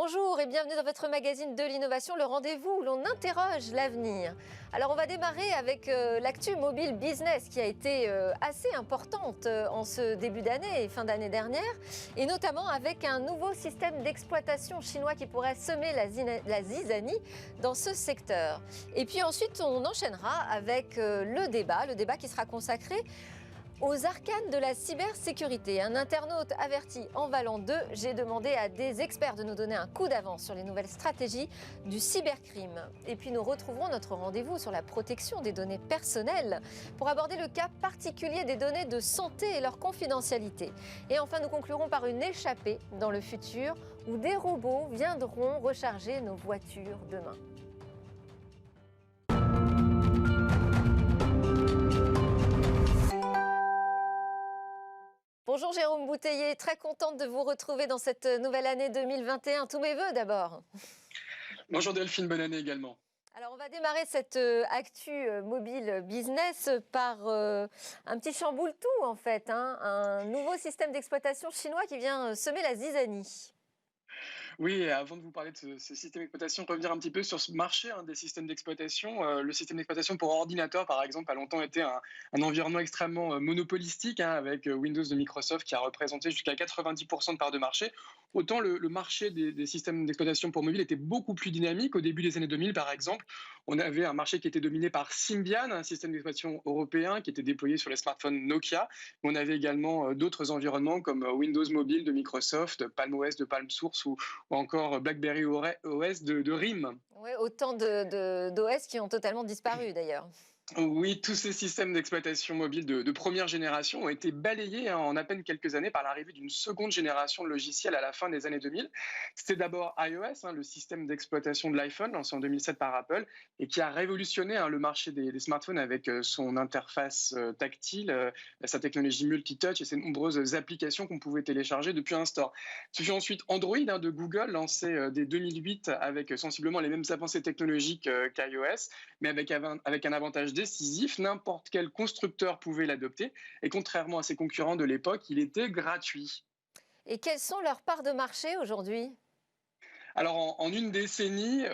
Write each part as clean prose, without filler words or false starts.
Bonjour et bienvenue dans votre magazine de l'innovation, le rendez-vous où l'on interroge l'avenir. Alors on va démarrer avec l'actu mobile business qui a été assez importante en ce début d'année et fin d'année dernière, et notamment avec un nouveau système d'exploitation chinois qui pourrait semer la zizanie dans ce secteur. Et puis ensuite on enchaînera avec le débat qui sera consacré aux arcanes de la cybersécurité. Un internaute averti en valant 2, j'ai demandé à des experts de nous donner un coup d'avance sur les nouvelles stratégies du cybercrime. Et puis nous retrouverons notre rendez-vous sur la protection des données personnelles pour aborder le cas particulier des données de santé et leur confidentialité. Et enfin nous conclurons par une échappée dans le futur où des robots viendront recharger nos voitures demain. Bonjour Jérôme Bouteiller, très contente de vous retrouver dans cette nouvelle année 2021. Tous mes vœux d'abord. Bonjour Delphine, bonne année également. Alors on va démarrer cette actu mobile business par un petit chamboule tout en fait, un nouveau système d'exploitation chinois qui vient semer la zizanie. Oui, et avant de vous parler de ce système d'exploitation, revenir un petit peu sur ce marché des systèmes d'exploitation. Le système d'exploitation pour ordinateur, par exemple, a longtemps été un environnement extrêmement monopolistique, avec Windows de Microsoft qui a représenté jusqu'à 90% de part de marché. Autant le marché des systèmes d'exploitation pour mobile était beaucoup plus dynamique. Au début des années 2000, par exemple, on avait un marché qui était dominé par Symbian, un système d'exploitation européen qui était déployé sur les smartphones Nokia. On avait également d'autres environnements comme Windows Mobile de Microsoft, PalmOS de PalmSource ou encore BlackBerry OS de RIM. Oui, autant d'OS qui ont totalement disparu d'ailleurs. Oui, tous ces systèmes d'exploitation mobile de première génération ont été balayés en à peine quelques années par l'arrivée d'une seconde génération de logiciels à la fin des années 2000. C'était d'abord iOS, le système d'exploitation de l'iPhone, lancé en 2007 par Apple, et qui a révolutionné le marché des smartphones avec son interface tactile, sa technologie multitouch et ses nombreuses applications qu'on pouvait télécharger depuis un store. Ce fut ensuite Android de Google, lancé dès 2008 avec sensiblement les mêmes avancées technologiques qu'iOS, mais avec un avantage décisif, n'importe quel constructeur pouvait l'adopter, et contrairement à ses concurrents de l'époque, il était gratuit. Et quelles sont leurs parts de marché aujourd'hui ? Alors en une décennie,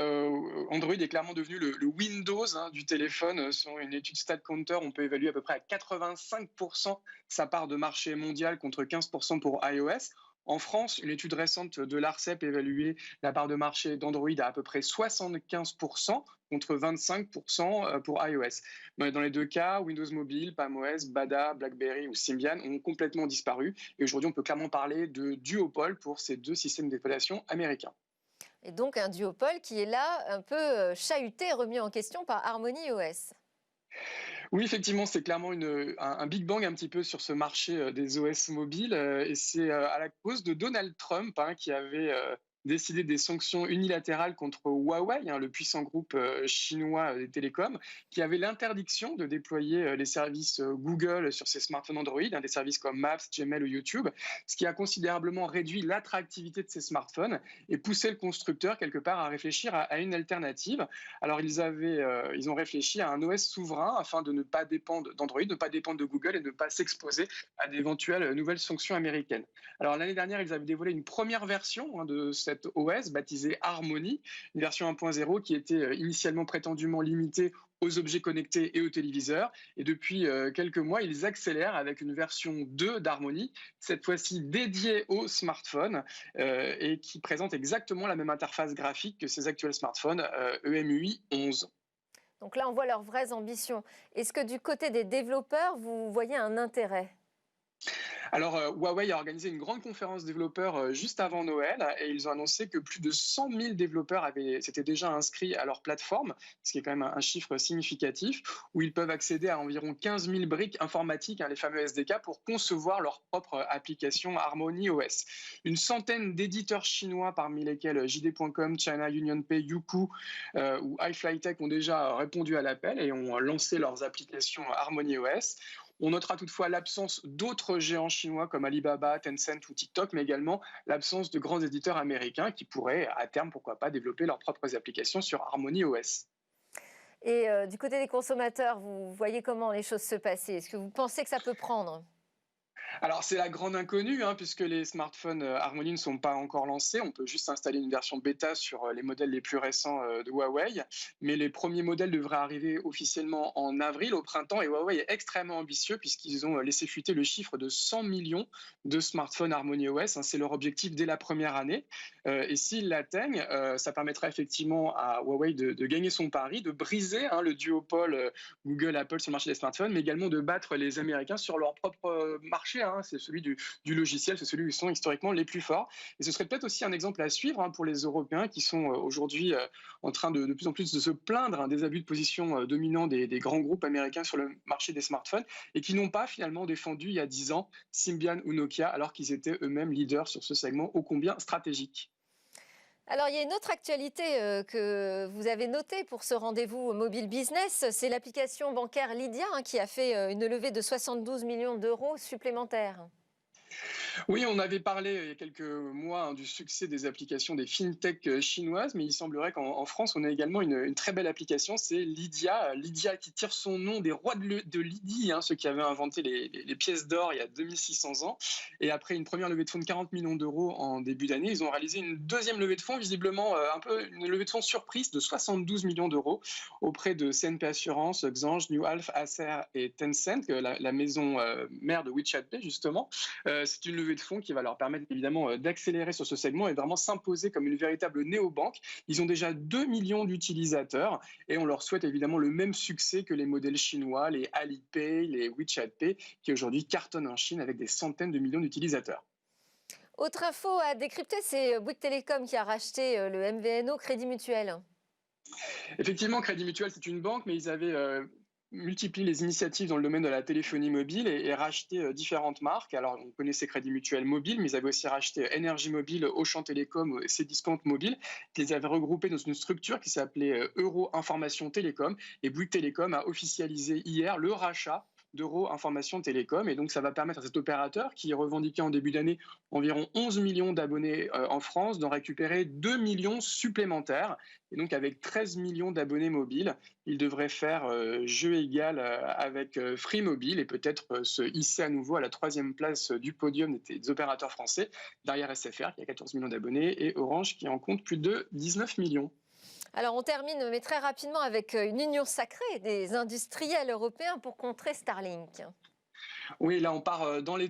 Android est clairement devenu le Windows du téléphone. Selon une étude StatCounter, on peut évaluer à peu près à 85% sa part de marché mondial contre 15% pour iOS. En France, une étude récente de l'ARCEP évaluait la part de marché d'Android à peu près 75% contre 25% pour iOS. Mais dans les deux cas, Windows Mobile, PalmOS, Bada, BlackBerry ou Symbian ont complètement disparu. Et aujourd'hui, on peut clairement parler de duopole pour ces deux systèmes d'exploitation américains. Et donc un duopole qui est là un peu chahuté, remis en question par Harmony OS. Oui, effectivement, c'est clairement un big bang un petit peu sur ce marché des OS mobiles. Et c'est à la cause de Donald Trump qui avait décidé des sanctions unilatérales contre Huawei, le puissant groupe chinois des télécoms, qui avait l'interdiction de déployer les services Google sur ses smartphones Android, des services comme Maps, Gmail ou YouTube, ce qui a considérablement réduit l'attractivité de ces smartphones et poussé le constructeur quelque part à réfléchir à une alternative. Alors ils ont réfléchi à un OS souverain afin de ne pas dépendre d'Android, de ne pas dépendre de Google et de ne pas s'exposer à d'éventuelles nouvelles sanctions américaines. Alors l'année dernière, ils avaient dévoilé une première version de cette OS baptisée Harmony, une version 1.0 qui était initialement prétendument limitée aux objets connectés et aux téléviseurs. Et depuis quelques mois, ils accélèrent avec une version 2 d'Harmony, cette fois-ci dédiée aux smartphones et qui présente exactement la même interface graphique que ces actuels smartphones EMUI 11. Donc là, on voit leurs vraies ambitions. Est-ce que du côté des développeurs, vous voyez un intérêt ? Alors, Huawei a organisé une grande conférence développeurs juste avant Noël et ils ont annoncé que plus de 100 000 développeurs s'étaient déjà inscrits à leur plateforme, ce qui est quand même un chiffre significatif, où ils peuvent accéder à environ 15 000 briques informatiques, les fameux SDK, pour concevoir leur propre application Harmony OS. Une centaine d'éditeurs chinois, parmi lesquels JD.com, China UnionPay, Youku ou iFlyTech ont déjà répondu à l'appel et ont lancé leurs applications Harmony OS. On notera toutefois l'absence d'autres géants chinois comme Alibaba, Tencent ou TikTok, mais également l'absence de grands éditeurs américains qui pourraient, à terme, pourquoi pas, développer leurs propres applications sur Harmony OS. Et du côté des consommateurs, vous voyez comment les choses se passer ? Est-ce que vous pensez que ça peut prendre ? Alors, c'est la grande inconnue, hein, puisque les smartphones Harmony ne sont pas encore lancés. On peut juste installer une version bêta sur les modèles les plus récents de Huawei. Mais les premiers modèles devraient arriver officiellement en avril, au printemps. Et Huawei est extrêmement ambitieux, puisqu'ils ont laissé fuiter le chiffre de 100 millions de smartphones Harmony OS. Hein, c'est leur objectif dès la première année. Et s'ils l'atteignent, ça permettra effectivement à Huawei de gagner son pari, de briser le duopole Google-Apple sur le marché des smartphones, mais également de battre les Américains sur leur propre marché. C'est celui du logiciel, c'est celui où ils sont historiquement les plus forts. Et ce serait peut-être aussi un exemple à suivre pour les Européens qui sont aujourd'hui en train de plus en plus de se plaindre des abus de position dominants des grands groupes américains sur le marché des smartphones et qui n'ont pas finalement défendu il y a 10 ans Symbian ou Nokia alors qu'ils étaient eux-mêmes leaders sur ce segment ô combien stratégique. Alors, il y a une autre actualité que vous avez notée pour ce rendez-vous mobile business, c'est l'application bancaire Lydia qui a fait une levée de 72 millions d'euros supplémentaires. Oui, on avait parlé il y a quelques mois du succès des applications des fintech chinoises, mais il semblerait qu'en France, on a également une très belle application, c'est Lydia. Lydia qui tire son nom des rois de Lydie, ceux qui avaient inventé les pièces d'or il y a 2600 ans. Et après une première levée de fonds de 40 millions d'euros en début d'année, ils ont réalisé une deuxième levée de fonds, visiblement un peu une levée de fonds surprise de 72 millions d'euros auprès de CNP Assurance, Xange, New Alf, Acer et Tencent, la maison mère de WeChat Pay justement. C'est une levée de fonds qui va leur permettre évidemment d'accélérer sur ce segment et vraiment s'imposer comme une véritable néobanque. Ils ont déjà 2 millions d'utilisateurs et on leur souhaite évidemment le même succès que les modèles chinois, les Alipay, les WeChat Pay, qui aujourd'hui cartonnent en Chine avec des centaines de millions d'utilisateurs. Autre info à décrypter, c'est Bouygues Télécom qui a racheté le MVNO Crédit Mutuel. Effectivement, Crédit Mutuel, c'est une banque, mais ils avaient multiplié les initiatives dans le domaine de la téléphonie mobile et racheté différentes marques. Alors, on connaissait Crédit Mutuel Mobile, mais ils avaient aussi racheté Énergie Mobile, Auchan Télécom et Cdiscount Mobile, qui les avaient regroupés dans une structure qui s'appelait Euro Information Télécom. Et Bouygues Télécom a officialisé hier le rachat d'Euro Information Télécom. Et donc, ça va permettre à cet opérateur, qui revendiquait en début d'année environ 11 millions d'abonnés en France, d'en récupérer 2 millions supplémentaires. Et donc, avec 13 millions d'abonnés mobiles, il devrait faire jeu égal avec Free Mobile et peut-être se hisser à nouveau à la 3e place du podium des opérateurs français, derrière SFR qui a 14 millions d'abonnés et Orange qui en compte plus de 19 millions. Alors on termine, mais très rapidement, avec une union sacrée des industriels européens pour contrer Starlink. Oui, là on part dans les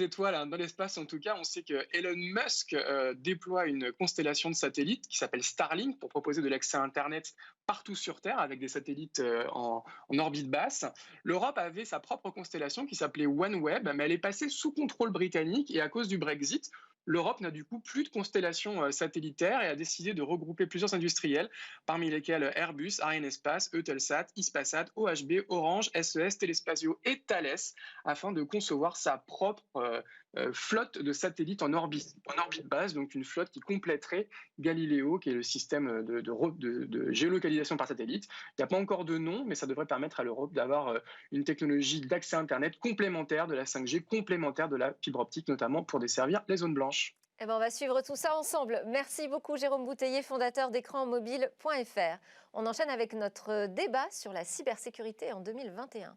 étoiles, dans l'espace en tout cas. On sait que Elon Musk déploie une constellation de satellites qui s'appelle Starlink pour proposer de l'accès à Internet partout sur Terre avec des satellites en orbite basse. L'Europe avait sa propre constellation qui s'appelait OneWeb, mais elle est passée sous contrôle britannique et à cause du Brexit, l'Europe n'a du coup plus de constellation satellitaire et a décidé de regrouper plusieurs industriels, parmi lesquels Airbus, Arianespace, Eutelsat, Hispasat, OHB, Orange, SES, Telespazio et Thales, afin de concevoir sa propre flotte de satellites en orbite basse, donc une flotte qui compléterait Galileo, qui est le système de géolocalisation par satellite. Il n'y a pas encore de nom, mais ça devrait permettre à l'Europe d'avoir une technologie d'accès à Internet complémentaire de la 5G, complémentaire de la fibre optique, notamment pour desservir les zones blanches. Eh ben, on va suivre tout ça ensemble. Merci beaucoup Jérôme Bouteiller, fondateur d'écranmobile.fr. On enchaîne avec notre débat sur la cybersécurité en 2021.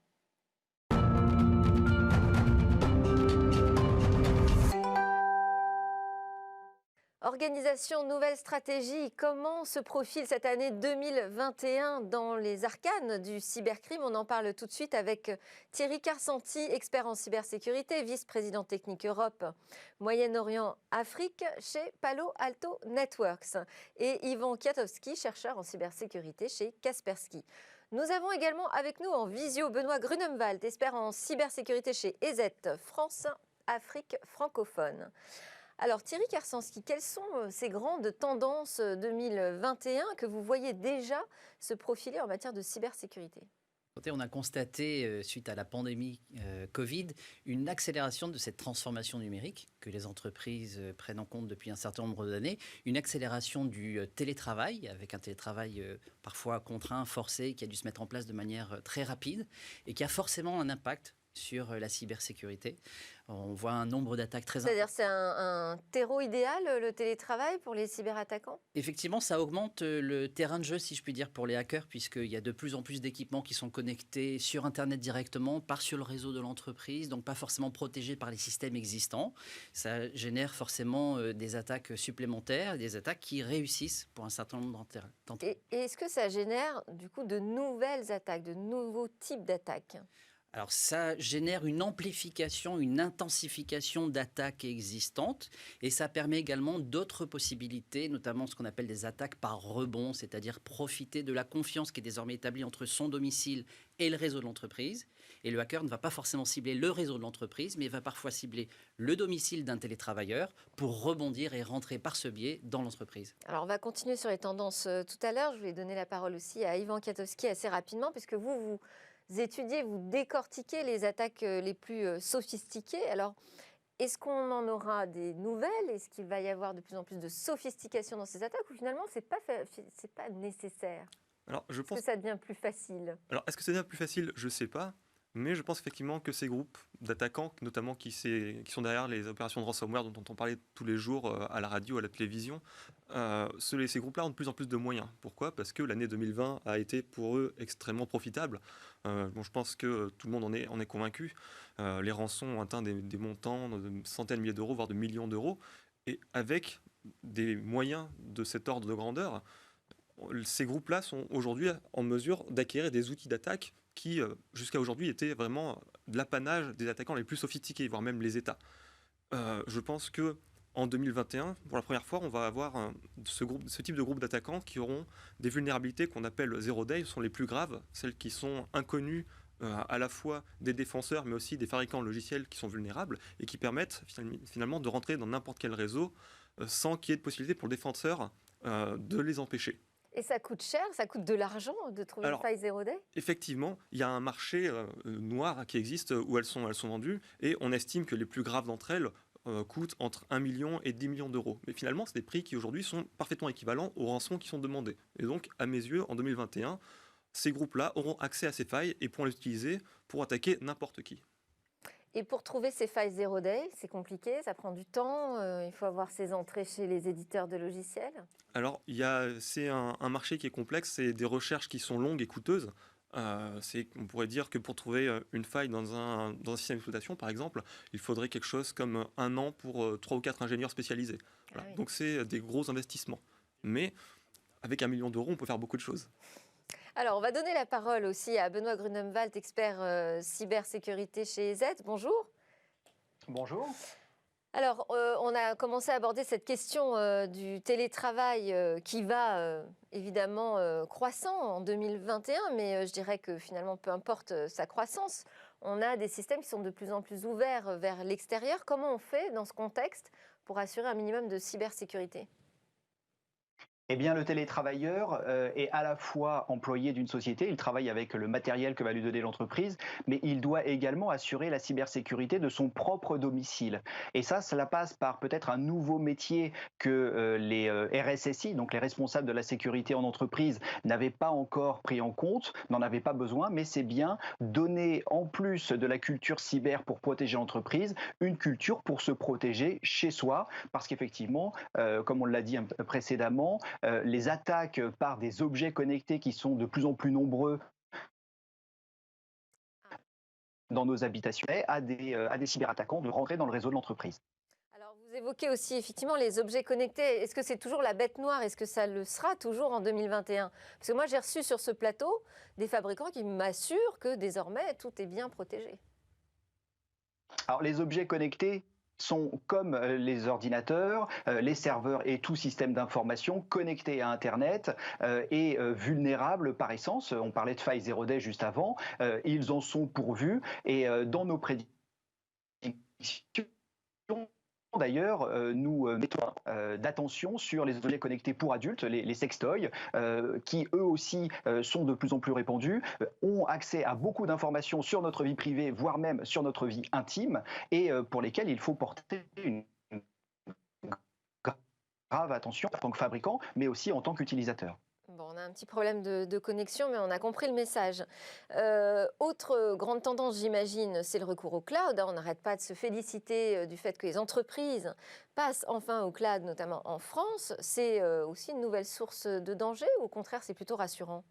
Organisation, nouvelle stratégie, comment se profile cette année 2021 dans les arcanes du cybercrime? On en parle tout de suite avec Thierry Karsanti, expert en cybersécurité, vice-président technique Europe, Moyen-Orient, Afrique chez Palo Alto Networks, et Yvan Kwiatkowski, chercheur en cybersécurité chez Kaspersky. Nous avons également avec nous en visio Benoît Grunemwald, expert en cybersécurité chez EZ France Afrique francophone. Alors Thierry Karsanti, quelles sont ces grandes tendances 2021 que vous voyez déjà se profiler en matière de cybersécurité ? On a constaté, suite à la pandémie Covid, une accélération de cette transformation numérique que les entreprises prennent en compte depuis un certain nombre d'années, une accélération du télétravail, avec un télétravail parfois contraint, forcé, qui a dû se mettre en place de manière très rapide et qui a forcément un impact sur la cybersécurité. On voit un nombre d'attaques très C'est-à-dire c'est un terreau idéal, le télétravail, pour les cyberattaquants? Effectivement, ça augmente le terrain de jeu, si je puis dire, pour les hackers, puisqu'il y a de plus en plus d'équipements qui sont connectés sur Internet directement, par sur le réseau de l'entreprise, donc pas forcément protégés par les systèmes existants. Ça génère forcément des attaques supplémentaires, des attaques qui réussissent pour un certain nombre d'entreprises. Et est-ce que ça génère du coup de nouvelles attaques, de nouveaux types d'attaques? Alors ça génère une amplification, une intensification d'attaques existantes et ça permet également d'autres possibilités, notamment ce qu'on appelle des attaques par rebond, c'est-à-dire profiter de la confiance qui est désormais établie entre son domicile et le réseau de l'entreprise. Et le hacker ne va pas forcément cibler le réseau de l'entreprise, mais va parfois cibler le domicile d'un télétravailleur pour rebondir et rentrer par ce biais dans l'entreprise. Alors on va continuer sur les tendances tout à l'heure. Je vais donner la parole aussi à Ivan Kiatowski assez rapidement, puisque vous étudiez, vous décortiquez les attaques les plus sophistiquées. Alors, est-ce qu'on en aura des nouvelles? Est-ce qu'il va y avoir de plus en plus de sophistication dans ces attaques, ou finalement, c'est pas nécessaire? Alors, je Est-ce pense. que ça devient plus facile? Alors, est-ce que c'est plus facile? Je ne sais pas. Mais je pense effectivement que ces groupes d'attaquants, notamment qui sont derrière les opérations de ransomware dont on parlait tous les jours à la radio, à la télévision, ces groupes-là ont de plus en plus de moyens. Pourquoi? Parce que l'année 2020 a été pour eux extrêmement profitable. Je pense que tout le monde en est convaincu. Les rançons ont atteint des montants de centaines de milliers d'euros, voire de millions d'euros. Et avec des moyens de cet ordre de grandeur, ces groupes-là sont aujourd'hui en mesure d'acquérir des outils d'attaque qui, jusqu'à aujourd'hui, étaient vraiment de l'apanage des attaquants les plus sophistiqués, voire même les États. Je pense qu'en 2021, pour la première fois, on va avoir ce type de groupe d'attaquants qui auront des vulnérabilités qu'on appelle zero day, sont les plus graves, celles qui sont inconnues à la fois des défenseurs, mais aussi des fabricants de logiciels qui sont vulnérables et qui permettent finalement de rentrer dans n'importe quel réseau sans qu'il y ait de possibilité pour le défenseur de les empêcher. Et ça coûte cher, ça coûte de l'argent de trouver une faille zero day? Effectivement, il y a un marché noir qui existe où elles sont vendues et on estime que les plus graves d'entre elles coûtent entre 1 million et 10 millions d'euros. Mais finalement, c'est des prix qui aujourd'hui sont parfaitement équivalents aux rançons qui sont demandées. Et donc, à mes yeux, en 2021, ces groupes-là auront accès à ces failles et pourront les utiliser pour attaquer n'importe qui. Et pour trouver ces failles zero day, c'est compliqué, ça prend du temps, il faut avoir ses entrées chez les éditeurs de logiciels? Alors, c'est un marché qui est complexe, c'est des recherches qui sont longues et coûteuses. On pourrait dire que pour trouver une faille dans un système d'exploitation, par exemple, il faudrait quelque chose comme 1 an pour 3 ou 4 ingénieurs spécialisés. Voilà. Oui. Donc, c'est des gros investissements. Mais avec 1 million d'euros, on peut faire beaucoup de choses. Alors, on va donner la parole aussi à Benoît Grunemwald, expert cybersécurité chez Z. Bonjour. Bonjour. Alors, on a commencé à aborder cette question du télétravail qui va évidemment croissant en 2021, mais je dirais que finalement, peu importe sa croissance, on a des systèmes qui sont de plus en plus ouverts vers l'extérieur. Comment on fait dans ce contexte pour assurer un minimum de cybersécurité ? Eh bien, le télétravailleur est à la fois employé d'une société, il travaille avec le matériel que va lui donner l'entreprise, mais il doit également assurer la cybersécurité de son propre domicile. Et ça, cela passe par peut-être un nouveau métier que les RSSI, donc les responsables de la sécurité en entreprise, n'avaient pas encore pris en compte, n'en avaient pas besoin, mais c'est bien donner, en plus de la culture cyber pour protéger l'entreprise, une culture pour se protéger chez soi, parce qu'effectivement, comme on l'a dit précédemment, les attaques par des objets connectés qui sont de plus en plus nombreux dans nos habitations à des cyberattaquants de rentrer dans le réseau de l'entreprise. Alors, vous évoquez aussi effectivement les objets connectés. Est-ce que c'est toujours la bête noire? Est-ce que ça le sera toujours en 2021? Parce que moi, j'ai reçu sur ce plateau des fabricants qui m'assurent que désormais, tout est bien protégé. Alors, les objets connectés sont comme les ordinateurs, les serveurs et tout système d'information connectés à Internet et vulnérables par essence. On parlait de failles zero day juste avant. Ils en sont pourvus et dans nos prédictions, d'ailleurs, nous mettons d'attention sur les objets connectés pour adultes, les sextoys, qui eux aussi sont de plus en plus répandus, ont accès à beaucoup d'informations sur notre vie privée, voire même sur notre vie intime, et pour lesquels il faut porter une grave attention en tant que fabricant, mais aussi en tant qu'utilisateur. Bon, on a un petit problème de connexion, mais on a compris le message. Autre grande tendance, j'imagine, c'est le recours au cloud. On n'arrête pas de se féliciter du fait que les entreprises passent enfin au cloud, notamment en France. C'est aussi une nouvelle source de danger ou au contraire, c'est plutôt rassurant?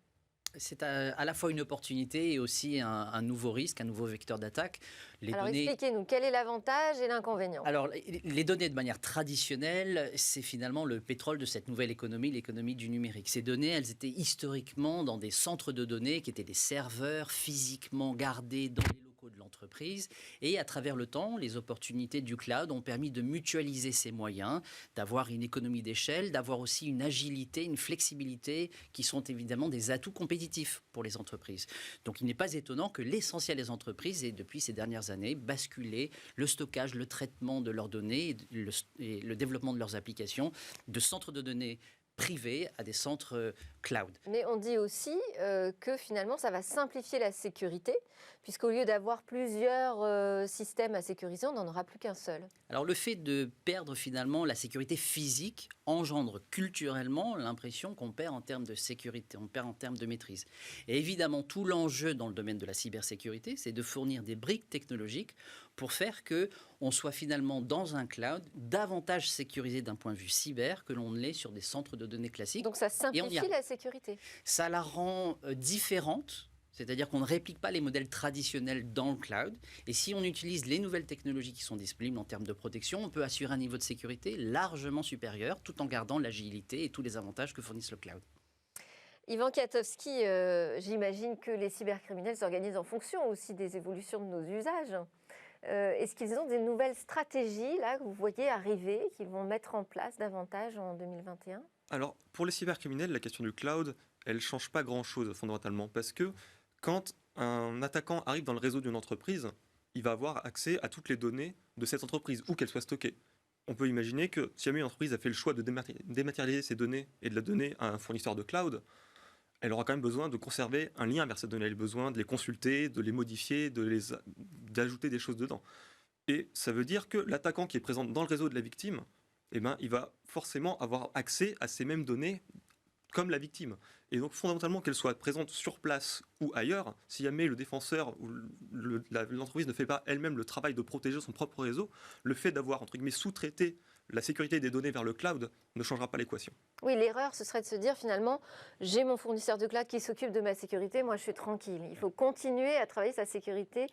C'est à la fois une opportunité et aussi un nouveau risque, un nouveau vecteur d'attaque. Alors expliquez-nous, quel est l'avantage et l'inconvénient? Alors, les données de manière traditionnelle, c'est finalement le pétrole de cette nouvelle économie, l'économie du numérique. Ces données, elles étaient historiquement dans des centres de données qui étaient des serveurs physiquement gardés dans les locaux de l'entreprise. Et à travers le temps, les opportunités du cloud ont permis de mutualiser ces moyens, d'avoir une économie d'échelle, d'avoir aussi une agilité, une flexibilité qui sont évidemment des atouts compétitifs pour les entreprises. Donc il n'est pas étonnant que l'essentiel des entreprises ait depuis ces dernières années basculé le stockage, le traitement de leurs données et le développement de leurs applications de centres de données privés à des centres cloud. Mais on dit aussi que finalement, ça va simplifier la sécurité, puisqu'au lieu d'avoir plusieurs systèmes à sécuriser, on n'en aura plus qu'un seul. Alors le fait de perdre finalement la sécurité physique engendre culturellement l'impression qu'on perd en termes de sécurité, on perd en termes de maîtrise. Et évidemment, tout l'enjeu dans le domaine de la cybersécurité, c'est de fournir des briques technologiques pour faire qu'on soit finalement dans un cloud davantage sécurisé d'un point de vue cyber que l'on ne l'est sur des centres de données classiques. Donc ça simplifie la sécurité. Ça la rend différente. C'est-à-dire qu'on ne réplique pas les modèles traditionnels dans le cloud. Et si on utilise les nouvelles technologies qui sont disponibles en termes de protection, on peut assurer un niveau de sécurité largement supérieur tout en gardant l'agilité et tous les avantages que fournissent le cloud. Yvan Katowski, j'imagine que les cybercriminels s'organisent en fonction aussi des évolutions de nos usages. Est-ce qu'ils ont des nouvelles stratégies là, que vous voyez arriver, qu'ils vont mettre en place davantage en 2021 ? Alors, pour les cybercriminels, la question du cloud, elle ne change pas grand-chose fondamentalement, parce que quand un attaquant arrive dans le réseau d'une entreprise, il va avoir accès à toutes les données de cette entreprise, où qu'elles soient stockées. On peut imaginer que si jamais une entreprise a fait le choix de dématérialiser ces données et de la donner à un fournisseur de cloud, elle aura quand même besoin de conserver un lien vers ces données. Elle a besoin de les consulter, de les modifier, d'ajouter des choses dedans. Et ça veut dire que l'attaquant qui est présent dans le réseau de la victime, eh ben, il va forcément avoir accès à ces mêmes données comme la victime. Et donc fondamentalement, qu'elle soit présente sur place ou ailleurs, si jamais le défenseur ou l'entreprise ne fait pas elle-même le travail de protéger son propre réseau, le fait d'avoir, entre guillemets, sous-traité la sécurité des données vers le cloud ne changera pas l'équation. Oui, l'erreur, ce serait de se dire finalement, j'ai mon fournisseur de cloud qui s'occupe de ma sécurité, moi je suis tranquille. Il faut continuer à travailler sa sécurité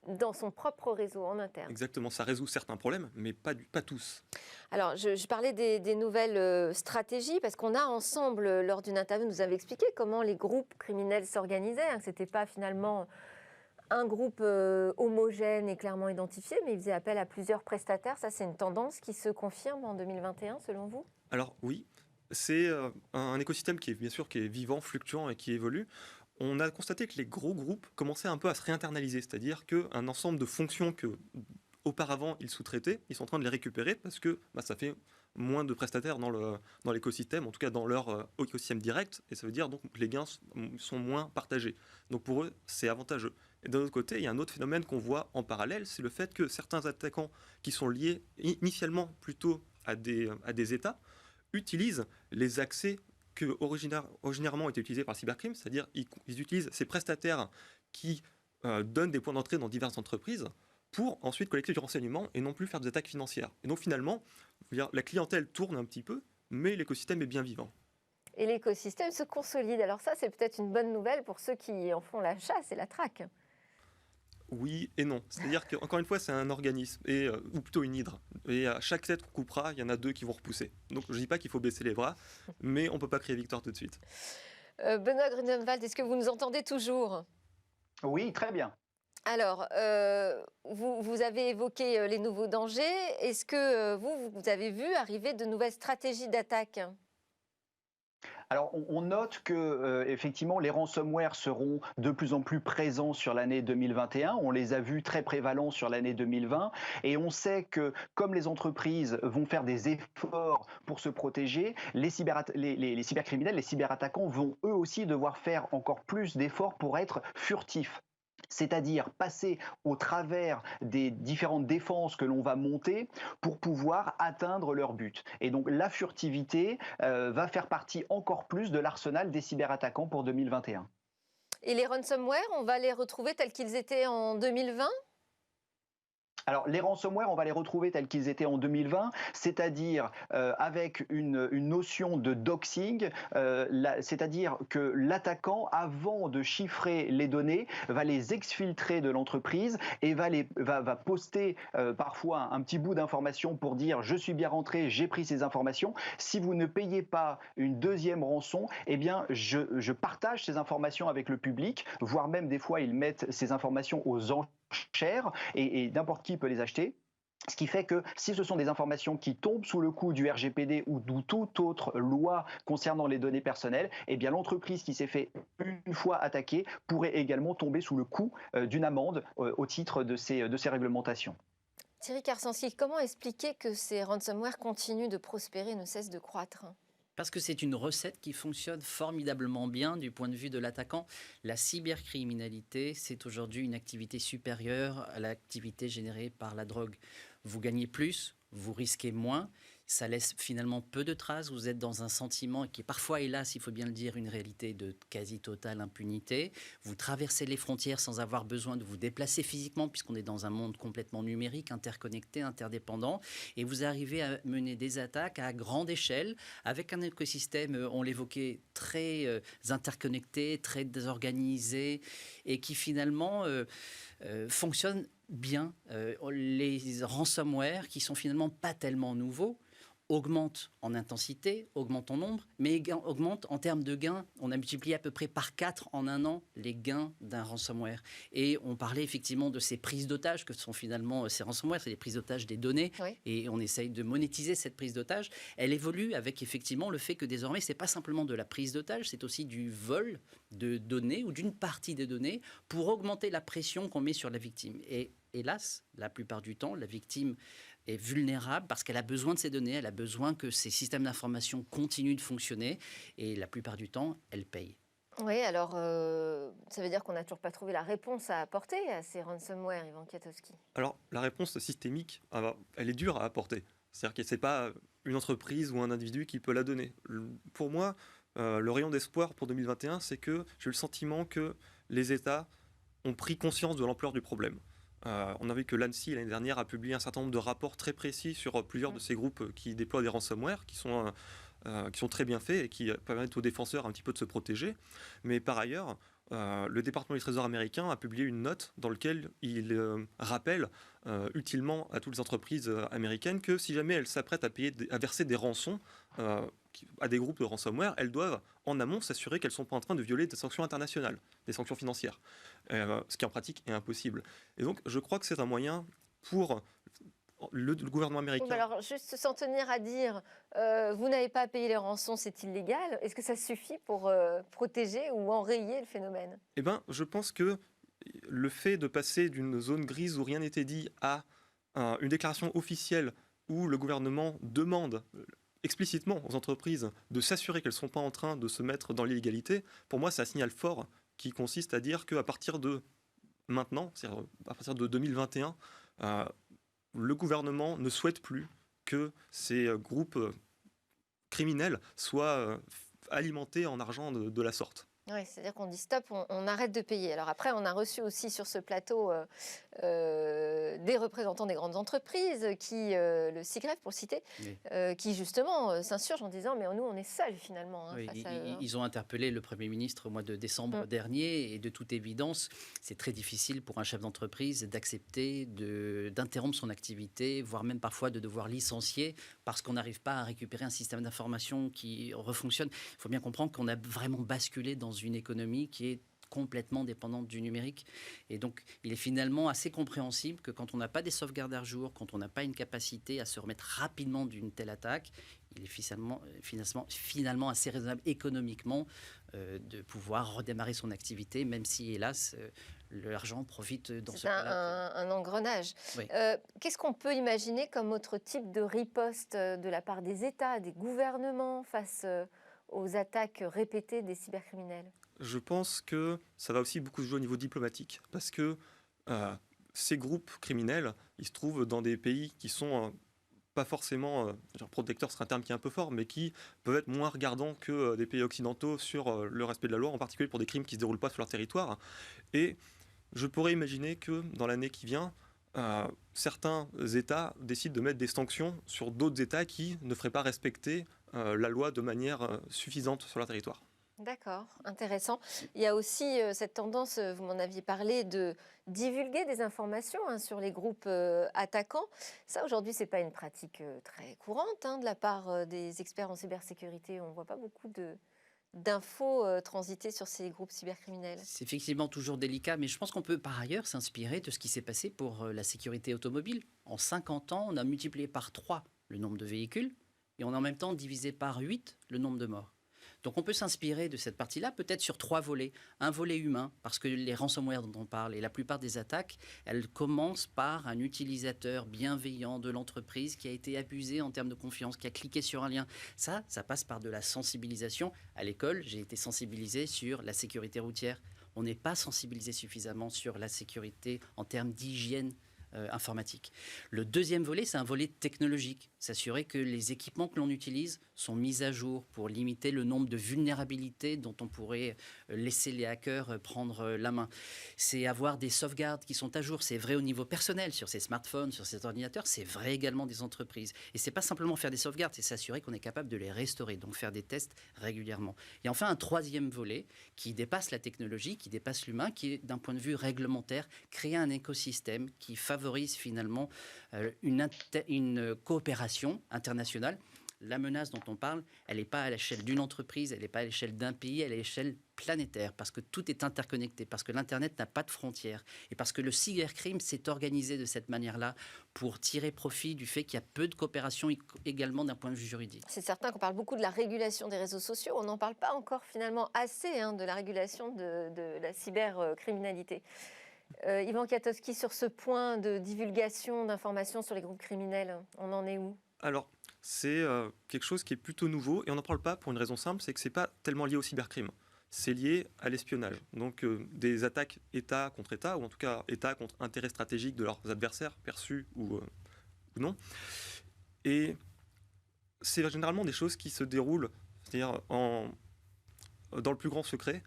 dans son propre réseau en interne. Exactement, ça résout certains problèmes, mais pas tous. Alors, je parlais des nouvelles stratégies, parce qu'on a ensemble, lors d'une interview, nous avait expliqué comment les groupes criminels s'organisaient, que ce n'était pas finalement un groupe homogène et clairement identifié, mais ils faisaient appel à plusieurs prestataires. Ça, c'est une tendance qui se confirme en 2021, selon vous ? Alors oui, c'est un écosystème qui est bien sûr qui est vivant, fluctuant et qui évolue. On a constaté que les gros groupes commençaient un peu à se réinternaliser, c'est-à-dire qu'un ensemble de fonctions que auparavant ils sous-traitaient, ils sont en train de les récupérer parce que ça fait moins de prestataires dans l'écosystème, en tout cas dans leur écosystème direct, et ça veut dire donc que les gains sont moins partagés. Donc pour eux, c'est avantageux. Et d'un autre côté, il y a un autre phénomène qu'on voit en parallèle, c'est le fait que certains attaquants qui sont liés initialement plutôt à des États utilisent les accès que originairement ont été utilisés par le cybercrime, c'est-à-dire ils utilisent ces prestataires qui donnent des points d'entrée dans diverses entreprises pour ensuite collecter du renseignement et non plus faire des attaques financières. Et donc finalement, la clientèle tourne un petit peu, mais l'écosystème est bien vivant. Et l'écosystème se consolide. Alors ça, c'est peut-être une bonne nouvelle pour ceux qui en font la chasse et la traque. Oui et non. C'est-à-dire qu'encore une fois, c'est un organisme, ou plutôt une hydre. Et à chaque tête qu'on coupera, il y en a deux qui vont repousser. Donc je ne dis pas qu'il faut baisser les bras, mais on ne peut pas crier victoire tout de suite. Benoît Grunewald, est-ce que vous nous entendez toujours ? Oui, très bien. Alors, vous avez évoqué les nouveaux dangers. Est-ce que vous avez vu arriver de nouvelles stratégies d'attaque ? Alors, on note que effectivement, les ransomware seront de plus en plus présents sur l'année 2021. On les a vus très prévalents sur l'année 2020. Et on sait que, comme les entreprises vont faire des efforts pour se protéger, les cybercriminels, les cyberattaquants vont eux aussi devoir faire encore plus d'efforts pour être furtifs. c'est-à-dire passer au travers des différentes défenses que l'on va monter pour pouvoir atteindre leur but. Et donc la furtivité va faire partie encore plus de l'arsenal des cyberattaquants pour 2021. Et les ransomware, on va les retrouver tels qu'ils étaient en 2020 ? Alors, les ransomware, on va les retrouver tels qu'ils étaient en 2020, c'est-à-dire avec une notion de doxing, c'est-à-dire que l'attaquant, avant de chiffrer les données, va les exfiltrer de l'entreprise et va poster parfois un petit bout d'information pour dire « je suis bien rentré, j'ai pris ces informations. Si vous ne payez pas une deuxième rançon, eh bien, je partage ces informations avec le public, voire même des fois, ils mettent ces informations aux enchères et n'importe qui peut les acheter. Ce qui fait que si ce sont des informations qui tombent sous le coup du RGPD ou de toute autre loi concernant les données personnelles, eh bien l'entreprise qui s'est fait une fois attaquée pourrait également tomber sous le coup d'une amende au titre de ces réglementations. Thierry Karsanski, comment expliquer que ces ransomware continuent de prospérer, ne cessent de croître ? Parce que c'est une recette qui fonctionne formidablement bien du point de vue de l'attaquant. La cybercriminalité, c'est aujourd'hui une activité supérieure à l'activité générée par la drogue. Vous gagnez plus, vous risquez moins, ça laisse finalement peu de traces. Vous êtes dans un sentiment qui est parfois, hélas, il faut bien le dire, une réalité de quasi-totale impunité. Vous traversez les frontières sans avoir besoin de vous déplacer physiquement, puisqu'on est dans un monde complètement numérique, interconnecté, interdépendant. Et vous arrivez à mener des attaques à grande échelle, avec un écosystème, on l'évoquait, très interconnecté, très désorganisé, et qui finalement fonctionne bien. Les ransomware, qui sont finalement pas tellement nouveaux, augmente en intensité, augmente en nombre, mais augmente en termes de gains. On a multiplié à peu près par 4 en un an les gains d'un ransomware. Et on parlait effectivement de ces prises d'otages que sont finalement ces ransomware, c'est les prises d'otages des données. Oui. Et on essaye de monétiser cette prise d'otage. Elle évolue avec effectivement le fait que désormais, ce n'est pas simplement de la prise d'otage, c'est aussi du vol de données ou d'une partie des données pour augmenter la pression qu'on met sur la victime. Et hélas, la plupart du temps, la victime est vulnérable parce qu'elle a besoin de ces données, elle a besoin que ces systèmes d'information continuent de fonctionner et la plupart du temps, elle paye. Oui, alors ça veut dire qu'on n'a toujours pas trouvé la réponse à apporter à ces ransomware, Ivan Kwiatkowski. Alors, la réponse systémique, elle est dure à apporter. C'est-à-dire que ce n'est pas une entreprise ou un individu qui peut la donner. Pour moi, le rayon d'espoir pour 2021, c'est que j'ai le sentiment que les États ont pris conscience de l'ampleur du problème. On a vu que l'ANSSI, l'année dernière, a publié un certain nombre de rapports très précis sur plusieurs de ces groupes qui déploient des ransomware, qui sont très bien faits et qui permettent aux défenseurs un petit peu de se protéger. Mais par ailleurs, le département du Trésor américain a publié une note dans laquelle il rappelle utilement à toutes les entreprises américaines que si jamais elles s'apprêtent à verser des rançons à des groupes de ransomware, elles doivent en amont s'assurer qu'elles ne sont pas en train de violer des sanctions internationales, des sanctions financières, ce qui en pratique est impossible. Et donc je crois que c'est un moyen pour le gouvernement américain... Alors juste s'en tenir à dire vous n'avez pas à payer les rançons, c'est illégal, est-ce que ça suffit pour protéger ou enrayer le phénomène ? Eh bien, je pense que le fait de passer d'une zone grise où rien n'était dit à une déclaration officielle où le gouvernement demande explicitement aux entreprises de s'assurer qu'elles ne sont pas en train de se mettre dans l'illégalité, pour moi c'est un signal fort qui consiste à dire qu'à partir de maintenant, c'est-à-dire à partir de 2021, le gouvernement ne souhaite plus que ces groupes criminels soient alimentés en argent de la sorte. Oui, c'est-à-dire qu'on dit stop, on arrête de payer. Alors après, on a reçu aussi sur ce plateau des représentants des grandes entreprises, le SIGREF pour le citer, oui. Qui justement s'insurgent en disant mais nous on est seuls finalement. Oui, ils ont interpellé le Premier ministre au mois de décembre dernier et de toute évidence, c'est très difficile pour un chef d'entreprise d'accepter d'interrompre son activité, voire même parfois de devoir licencier parce qu'on n'arrive pas à récupérer un système d'information qui refonctionne. Il faut bien comprendre qu'on a vraiment basculé dans une économie qui est complètement dépendante du numérique. Et donc, il est finalement assez compréhensible que quand on n'a pas des sauvegardes à jour, quand on n'a pas une capacité à se remettre rapidement d'une telle attaque, il est finalement assez raisonnable économiquement de pouvoir redémarrer son activité, même si, hélas, l'argent profite dans ce cas-là. C'est un engrenage. Oui. Qu'est-ce qu'on peut imaginer comme autre type de riposte de la part des États, des gouvernements face aux attaques répétées des cybercriminels ? Je pense que ça va aussi beaucoup se jouer au niveau diplomatique, parce que ces groupes criminels, ils se trouvent dans des pays qui sont pas forcément, protecteurs serait un terme qui est un peu fort, mais qui peuvent être moins regardants que des pays occidentaux sur le respect de la loi, en particulier pour des crimes qui ne se déroulent pas sur leur territoire. Et je pourrais imaginer que dans l'année qui vient, certains États décident de mettre des sanctions sur d'autres États qui ne feraient pas respecter la loi de manière suffisante sur leur territoire. D'accord, intéressant. Il y a aussi cette tendance, vous m'en aviez parlé, de divulguer des informations sur les groupes attaquants. Ça, aujourd'hui, ce n'est pas une pratique très courante de la part des experts en cybersécurité. On ne voit pas beaucoup d'infos transiter sur ces groupes cybercriminels. C'est effectivement toujours délicat, mais je pense qu'on peut par ailleurs s'inspirer de ce qui s'est passé pour la sécurité automobile. En 50 ans, on a multiplié par 3 le nombre de véhicules et on a en même temps divisé par 8 le nombre de morts. Donc on peut s'inspirer de cette partie-là, peut-être sur 3 volets. Un volet humain, parce que les ransomware dont on parle et la plupart des attaques, elles commencent par un utilisateur bienveillant de l'entreprise qui a été abusé en termes de confiance, qui a cliqué sur un lien. Ça passe par de la sensibilisation. À l'école, j'ai été sensibilisé sur la sécurité routière. On n'est pas sensibilisé suffisamment sur la sécurité en termes d'hygiène informatique. Le deuxième volet, c'est un volet technologique. S'assurer que les équipements que l'on utilise sont mis à jour pour limiter le nombre de vulnérabilités dont on pourrait laisser les hackers prendre la main. C'est avoir des sauvegardes qui sont à jour. C'est vrai au niveau personnel, sur ces smartphones, sur ces ordinateurs. C'est vrai également des entreprises. Et c'est pas simplement faire des sauvegardes, c'est s'assurer qu'on est capable de les restaurer, donc faire des tests régulièrement. Et enfin, un troisième volet qui dépasse la technologie, qui dépasse l'humain, qui est d'un point de vue réglementaire, créer un écosystème qui favorise finalement une coopération internationale. La menace dont on parle, elle n'est pas à l'échelle d'une entreprise, elle n'est pas à l'échelle d'un pays, elle est à l'échelle planétaire, parce que tout est interconnecté, parce que l'Internet n'a pas de frontières, et parce que le cybercrime s'est organisé de cette manière-là pour tirer profit du fait qu'il y a peu de coopération également d'un point de vue juridique. C'est certain qu'on parle beaucoup de la régulation des réseaux sociaux, on n'en parle pas encore finalement assez de la régulation de la cybercriminalité. Yvan Katowski, sur ce point de divulgation d'informations sur les groupes criminels, on en est où ? Alors, c'est quelque chose qui est plutôt nouveau et on n'en parle pas pour une raison simple, c'est que ce n'est pas tellement lié au cybercrime. C'est lié à l'espionnage. Donc des attaques État contre État, ou en tout cas État contre intérêts stratégiques de leurs adversaires, perçus ou non. Et c'est généralement des choses qui se déroulent, c'est-à-dire dans le plus grand secret.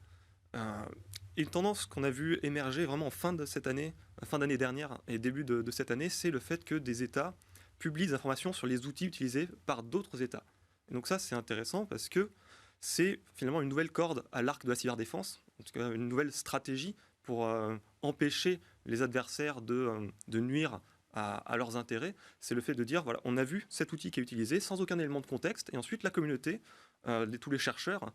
Une tendance qu'on a vu émerger vraiment en fin d'année dernière et début de cette année, c'est le fait que des États publient des informations sur les outils utilisés par d'autres États. Et donc ça, c'est intéressant parce que c'est finalement une nouvelle corde à l'arc de la cyberdéfense, en tout cas une nouvelle stratégie pour empêcher les adversaires de nuire à leurs intérêts. C'est le fait de dire, voilà, on a vu cet outil qui est utilisé sans aucun élément de contexte, et ensuite la communauté, tous les chercheurs,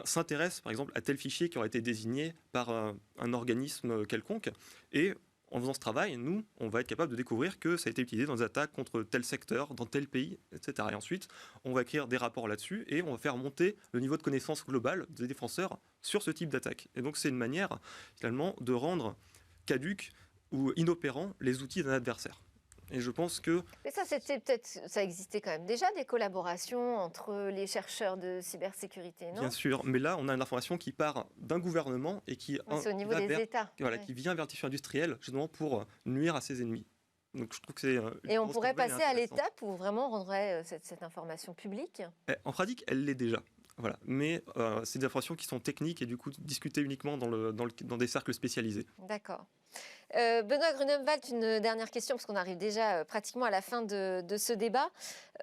s'intéressent par exemple à tel fichier qui aurait été désigné par un organisme quelconque, et en faisant ce travail, nous, on va être capable de découvrir que ça a été utilisé dans des attaques contre tel secteur, dans tel pays, etc. Et ensuite, on va écrire des rapports là-dessus et on va faire monter le niveau de connaissance globale des défenseurs sur ce type d'attaque. Et donc, c'est une manière, finalement, de rendre caduques ou inopérants les outils d'un adversaire. Et je pense que... Mais ça existait quand même déjà, des collaborations entre les chercheurs de cybersécurité, non ? Bien sûr, mais là, on a une information qui part d'un gouvernement et qui... c'est au niveau des États. Voilà, qui vient vers le tissu industriel, justement pour nuire à ses ennemis. Donc je trouve que c'est... Et on pourrait passer à l'étape où vraiment on rendrait cette information publique ? En pratique, elle l'est déjà. Voilà. Mais c'est des informations qui sont techniques et du coup discutées uniquement dans des cercles spécialisés. D'accord. Benoît Grunemwald, une dernière question, parce qu'on arrive déjà pratiquement à la fin de ce débat.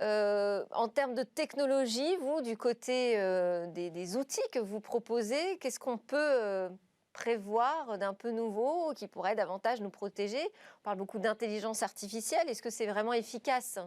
En termes de technologie, vous, du côté des outils que vous proposez, qu'est-ce qu'on peut prévoir d'un peu nouveau qui pourrait davantage nous protéger ? On parle beaucoup d'intelligence artificielle. Est-ce que c'est vraiment efficace ?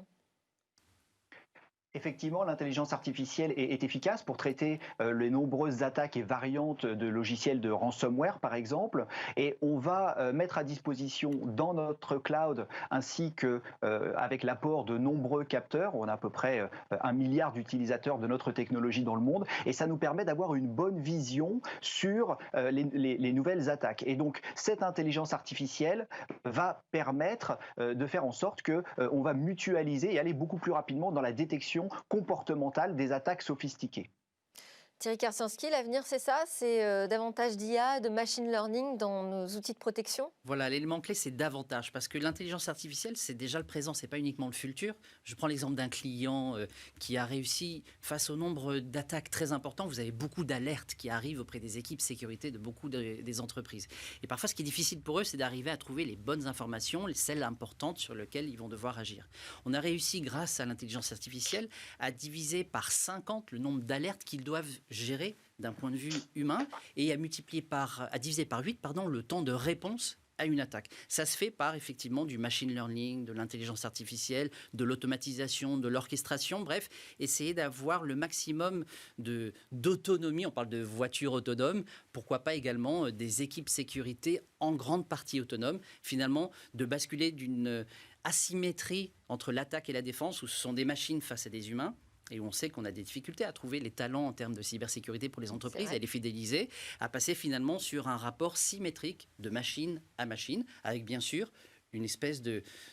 Effectivement, l'intelligence artificielle est efficace pour traiter les nombreuses attaques et variantes de logiciels de ransomware, par exemple. Et on va mettre à disposition dans notre cloud, ainsi qu'avec l'apport de nombreux capteurs, on a à peu près 1 milliard d'utilisateurs de notre technologie dans le monde, et ça nous permet d'avoir une bonne vision sur les nouvelles attaques. Et donc, cette intelligence artificielle va permettre de faire en sorte qu'on va mutualiser et aller beaucoup plus rapidement dans la détection comportementale des attaques sophistiquées. Thierry Karsinski, l'avenir, c'est ça? C'est davantage d'IA, de machine learning dans nos outils de protection? Voilà, l'élément clé, c'est davantage, parce que l'intelligence artificielle, c'est déjà le présent, c'est pas uniquement le futur. Je prends l'exemple d'un client qui a réussi, face au nombre d'attaques très important, vous avez beaucoup d'alertes qui arrivent auprès des équipes sécurité de beaucoup des entreprises. Et parfois, ce qui est difficile pour eux, c'est d'arriver à trouver les bonnes informations, celles importantes sur lesquelles ils vont devoir agir. On a réussi, grâce à l'intelligence artificielle, à diviser par 50 le nombre d'alertes qu'ils doivent gérer d'un point de vue humain et à diviser par 8 le temps de réponse à une attaque. Ça se fait par effectivement du machine learning, de l'intelligence artificielle, de l'automatisation, de l'orchestration, bref, essayer d'avoir le maximum d'autonomie. On parle de voitures autonomes, pourquoi pas également des équipes sécurité en grande partie autonomes, finalement de basculer d'une asymétrie entre l'attaque et la défense où ce sont des machines face à des humains, et où on sait qu'on a des difficultés à trouver les talents en termes de cybersécurité pour les entreprises, à les fidéliser, à passer finalement sur un rapport symétrique de machine à machine, avec bien sûr une espèce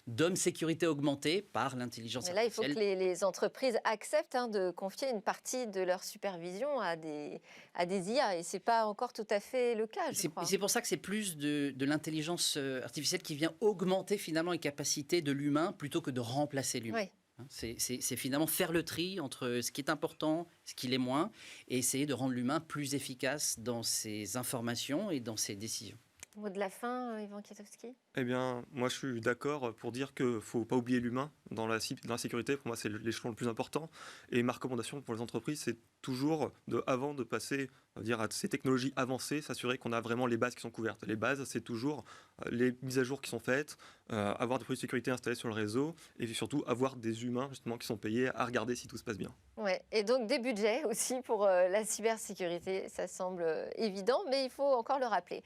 d'homme sécurité augmentée par l'intelligence artificielle. Là, il faut que les entreprises acceptent de confier une partie de leur supervision à des IA, et ce n'est pas encore tout à fait le cas, je crois. C'est pour ça que c'est plus de l'intelligence artificielle qui vient augmenter finalement les capacités de l'humain plutôt que de remplacer l'humain. Oui. C'est finalement faire le tri entre ce qui est important, ce qui l'est moins, et essayer de rendre l'humain plus efficace dans ses informations et dans ses décisions. Mot de la fin, Yvan Kiatowski? Eh bien, moi, je suis d'accord pour dire qu'il ne faut pas oublier l'humain dans la sécurité. Pour moi, c'est l'échelon le plus important. Et ma recommandation pour les entreprises, c'est toujours, avant de passer à ces technologies avancées, s'assurer qu'on a vraiment les bases qui sont couvertes. Les bases, c'est toujours les mises à jour qui sont faites, avoir des produits de sécurité installés sur le réseau, et surtout avoir des humains justement qui sont payés à regarder si tout se passe bien. Ouais, et donc des budgets aussi pour la cybersécurité, ça semble évident, mais il faut encore le rappeler.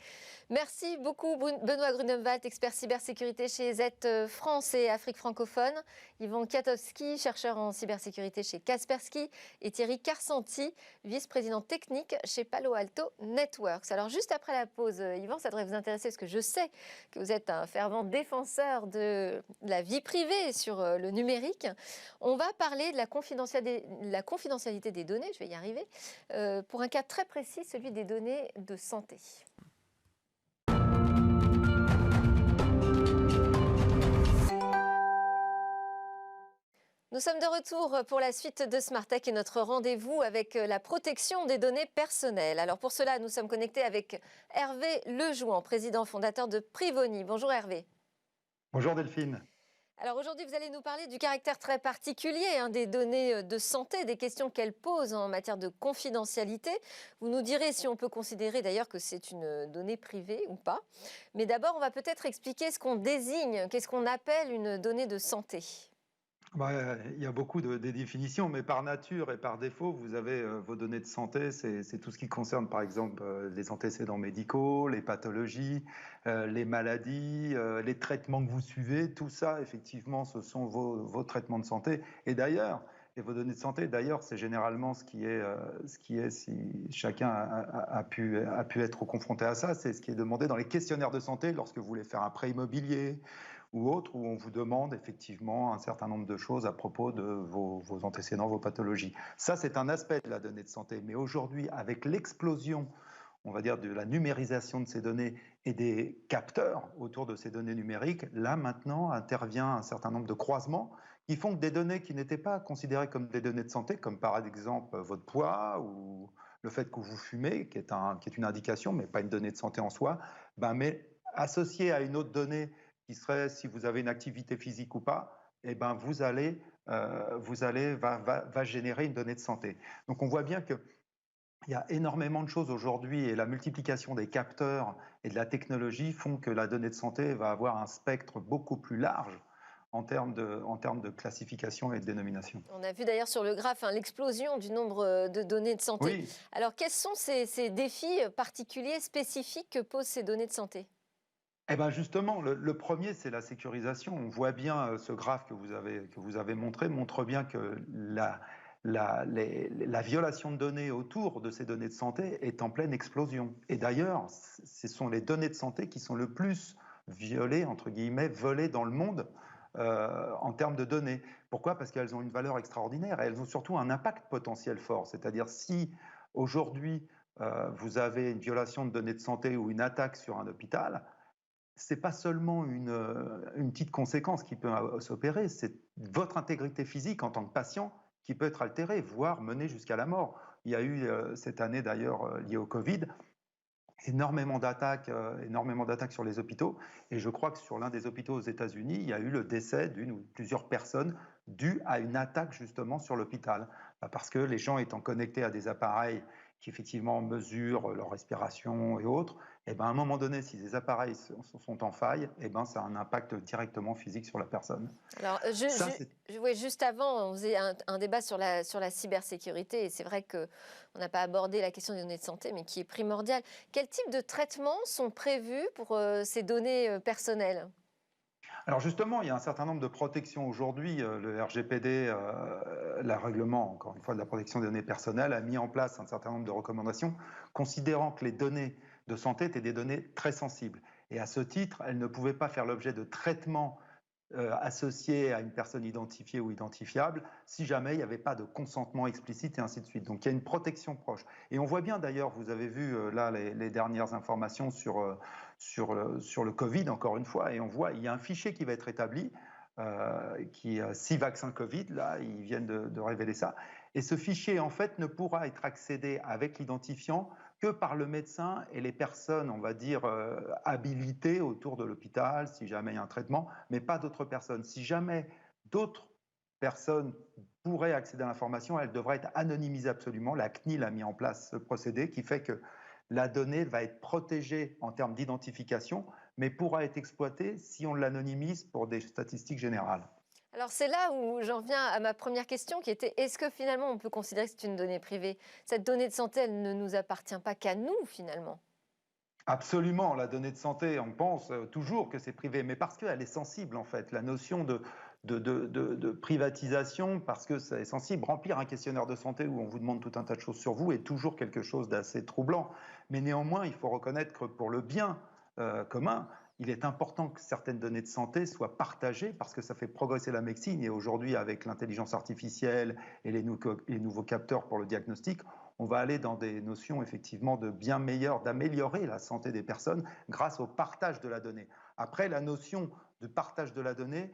Merci beaucoup Benoît Grunemwald, expert cybersécurité chez Z France et Afrique francophone, Yvan Kiatowski, chercheur en cybersécurité chez Kaspersky, et Thierry Karsanti, vice-président technique chez Palo Alto Networks. Alors juste après la pause, Yvan, ça devrait vous intéresser parce que je sais que vous êtes un fervent défenseur de la vie privée sur le numérique. On va parler de la confidentialité des données, je vais y arriver, pour un cas très précis, celui des données de santé. Nous sommes de retour pour la suite de Smart Tech et notre rendez-vous avec la protection des données personnelles. Alors pour cela, nous sommes connectés avec Hervé Lejouan, président fondateur de Privoni. Bonjour Hervé. Bonjour Delphine. Alors aujourd'hui, vous allez nous parler du caractère très particulier des données de santé, des questions qu'elles posent en matière de confidentialité. Vous nous direz si on peut considérer d'ailleurs que c'est une donnée privée ou pas. Mais d'abord, on va peut-être expliquer ce qu'on désigne, qu'est-ce qu'on appelle une donnée de santé. Il y a beaucoup de définitions, mais par nature et par défaut, vous avez vos données de santé. C'est tout ce qui concerne, par exemple, les antécédents médicaux, les pathologies, les maladies, les traitements que vous suivez. Tout ça, effectivement, ce sont vos traitements de santé. Et d'ailleurs, vos données de santé, d'ailleurs, c'est généralement ce qui est, si chacun a pu être confronté à ça, c'est ce qui est demandé dans les questionnaires de santé lorsque vous voulez faire un prêt immobilier ou autre, où on vous demande effectivement un certain nombre de choses à propos de vos antécédents, vos pathologies. Ça, c'est un aspect de la donnée de santé. Mais aujourd'hui, avec l'explosion, on va dire, de la numérisation de ces données et des capteurs autour de ces données numériques, là, maintenant, intervient un certain nombre de croisements qui font que des données qui n'étaient pas considérées comme des données de santé, comme par exemple votre poids ou le fait que vous fumez, qui est une indication, mais pas une donnée de santé en soi, mais associée à une autre donnée qui serait si vous avez une activité physique ou pas, va générer une donnée de santé. Donc on voit bien qu'il y a énormément de choses aujourd'hui et la multiplication des capteurs et de la technologie font que la donnée de santé va avoir un spectre beaucoup plus large en termes de classification et de dénomination. On a vu d'ailleurs sur le graphe l'explosion du nombre de données de santé. Oui. Alors quels sont ces défis particuliers, spécifiques que posent ces données de santé ? Justement, le premier, c'est la sécurisation. On voit bien ce graphe que vous avez montré, montre bien que la violation de données autour de ces données de santé est en pleine explosion. Et d'ailleurs, ce sont les données de santé qui sont le plus violées, entre guillemets, volées dans le monde en termes de données. Pourquoi ? Parce qu'elles ont une valeur extraordinaire et elles ont surtout un impact potentiel fort. C'est-à-dire si aujourd'hui, vous avez une violation de données de santé ou une attaque sur un hôpital, c'est pas seulement une petite conséquence qui peut s'opérer, c'est votre intégrité physique en tant que patient qui peut être altérée, voire menée jusqu'à la mort. Il y a eu cette année d'ailleurs liée au Covid, énormément d'attaques sur les hôpitaux. Et je crois que sur l'un des hôpitaux aux États-Unis, il y a eu le décès d'une ou plusieurs personnes dues à une attaque justement sur l'hôpital. Parce que les gens étant connectés à des appareils qui effectivement mesurent leur respiration et autres, et ben à un moment donné, si ces appareils sont en faille, et ben ça a un impact directement physique sur la personne. Alors, oui, juste avant, on faisait un débat sur la cybersécurité, et c'est vrai qu'on n'a pas abordé la question des données de santé, mais qui est primordiale. Quel type de traitements sont prévus pour ces données personnelles ? Alors justement, il y a un certain nombre de protections aujourd'hui. Le RGPD, le règlement, encore une fois, de la protection des données personnelles, a mis en place un certain nombre de recommandations, considérant que les données de santé étaient des données très sensibles. Et à ce titre, elles ne pouvaient pas faire l'objet de traitements associés à une personne identifiée ou identifiable si jamais il n'y avait pas de consentement explicite et ainsi de suite. Donc il y a une protection proche. Et on voit bien d'ailleurs, vous avez vu là les dernières informations sur le Covid, encore une fois, et on voit il y a un fichier qui va être établi, qui 6 vaccins Covid, là, ils viennent de révéler ça. Et ce fichier, en fait, ne pourra être accédé avec l'identifiant que par le médecin et les personnes, on va dire, habilitées autour de l'hôpital, si jamais il y a un traitement, mais pas d'autres personnes. Si jamais d'autres personnes pourraient accéder à l'information, elle devrait être anonymisée absolument. La CNIL a mis en place ce procédé qui fait que la donnée va être protégée en termes d'identification, mais pourra être exploitée si on l'anonymise pour des statistiques générales. Alors c'est là où j'en viens à ma première question qui était, est-ce que finalement on peut considérer que c'est une donnée privée ? Cette donnée de santé, elle ne nous appartient pas qu'à nous finalement. Absolument, la donnée de santé, on pense toujours que c'est privé, mais parce qu'elle est sensible en fait. La notion de privatisation, parce que c'est sensible, remplir un questionnaire de santé où on vous demande tout un tas de choses sur vous est toujours quelque chose d'assez troublant. Mais néanmoins, il faut reconnaître que pour le bien commun, il est important que certaines données de santé soient partagées parce que ça fait progresser la médecine. Et aujourd'hui, avec l'intelligence artificielle et les nouveaux capteurs pour le diagnostic, on va aller dans des notions effectivement de bien meilleures, d'améliorer la santé des personnes grâce au partage de la donnée. Après, la notion de partage de la donnée,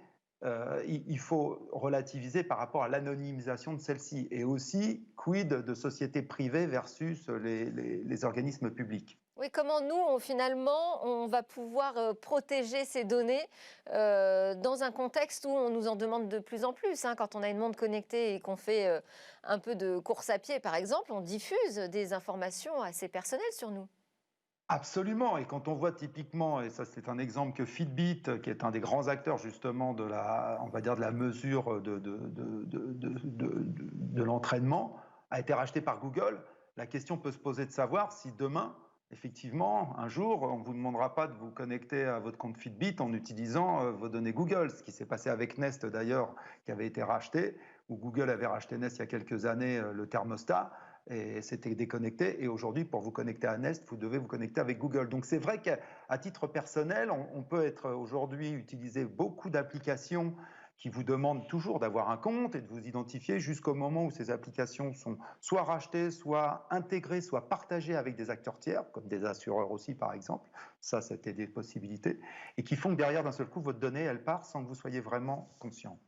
il faut relativiser par rapport à l'anonymisation de celle-ci. Et aussi, quid de sociétés privées versus les organismes publics. Oui, comment nous, finalement, on va pouvoir protéger ces données dans un contexte où on nous en demande de plus en plus. Quand on a une montre connectée et qu'on fait un peu de course à pied, par exemple, on diffuse des informations assez personnelles sur nous. Absolument, et quand on voit typiquement, et ça c'est un exemple que Fitbit, qui est un des grands acteurs justement de on va dire de la mesure de l'entraînement, a été racheté par Google, la question peut se poser de savoir si demain, effectivement, un jour, on ne vous demandera pas de vous connecter à votre compte Fitbit en utilisant vos données Google, ce qui s'est passé avec Nest d'ailleurs, qui avait été racheté, où Google avait racheté Nest il y a quelques années, le thermostat, et c'était déconnecté. Et aujourd'hui, pour vous connecter à Nest, vous devez vous connecter avec Google. Donc c'est vrai qu'à titre personnel, on peut être aujourd'hui utiliser beaucoup d'applications qui vous demandent toujours d'avoir un compte et de vous identifier jusqu'au moment où ces applications sont soit rachetées, soit intégrées, soit partagées avec des acteurs tiers, comme des assureurs aussi par exemple. Ça, c'était des possibilités. Et qui font que derrière, d'un seul coup, votre donnée, elle part sans que vous soyez vraiment conscient.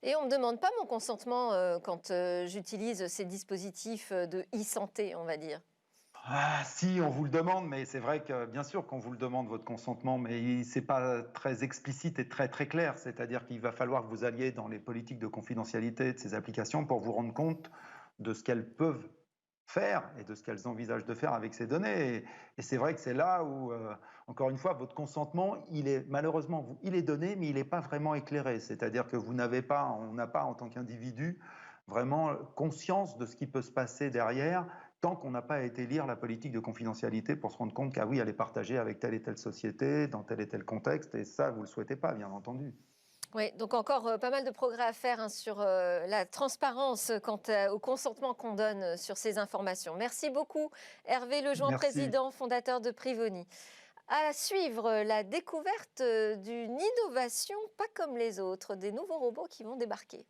Et on ne me demande pas mon consentement quand j'utilise ces dispositifs de e-santé, on va dire. Ah, si, on vous le demande, mais c'est vrai que bien sûr qu'on vous le demande, votre consentement, mais c'est pas très explicite et très clair. C'est-à-dire qu'il va falloir que vous alliez dans les politiques de confidentialité de ces applications pour vous rendre compte de ce qu'elles peuvent faire et de ce qu'elles envisagent de faire avec ces données. Et c'est vrai que c'est là où, encore une fois, votre consentement, malheureusement, il est donné, mais il n'est pas vraiment éclairé. C'est-à-dire que on n'a pas en tant qu'individu vraiment conscience de ce qui peut se passer derrière tant qu'on n'a pas été lire la politique de confidentialité pour se rendre compte qu'ah oui, elle est partagée avec telle et telle société, dans tel et tel contexte, et ça, vous ne le souhaitez pas, bien entendu. Oui, donc encore pas mal de progrès à faire sur la transparence quant au consentement qu'on donne sur ces informations. Merci beaucoup Hervé Lejoin, président fondateur de Privoni. À suivre la découverte d'une innovation pas comme les autres, des nouveaux robots qui vont débarquer.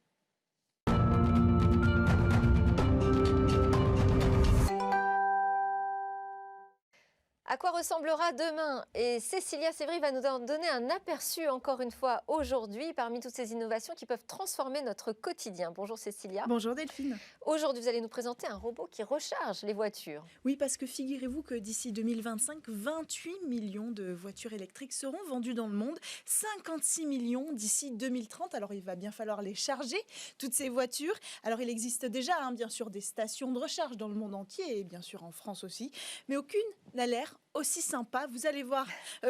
À quoi ressemblera demain? Et Cécilia Sévry va nous en donner un aperçu encore une fois aujourd'hui parmi toutes ces innovations qui peuvent transformer notre quotidien. Bonjour Cécilia. Bonjour Delphine. Aujourd'hui, vous allez nous présenter un robot qui recharge les voitures. Oui, parce que figurez-vous que d'ici 2025, 28 millions de voitures électriques seront vendues dans le monde, 56 millions d'ici 2030. Alors il va bien falloir les charger, toutes ces voitures. Alors il existe déjà, bien sûr, des stations de recharge dans le monde entier et bien sûr en France aussi, mais aucune n'a l'air aussi sympa. Vous allez voir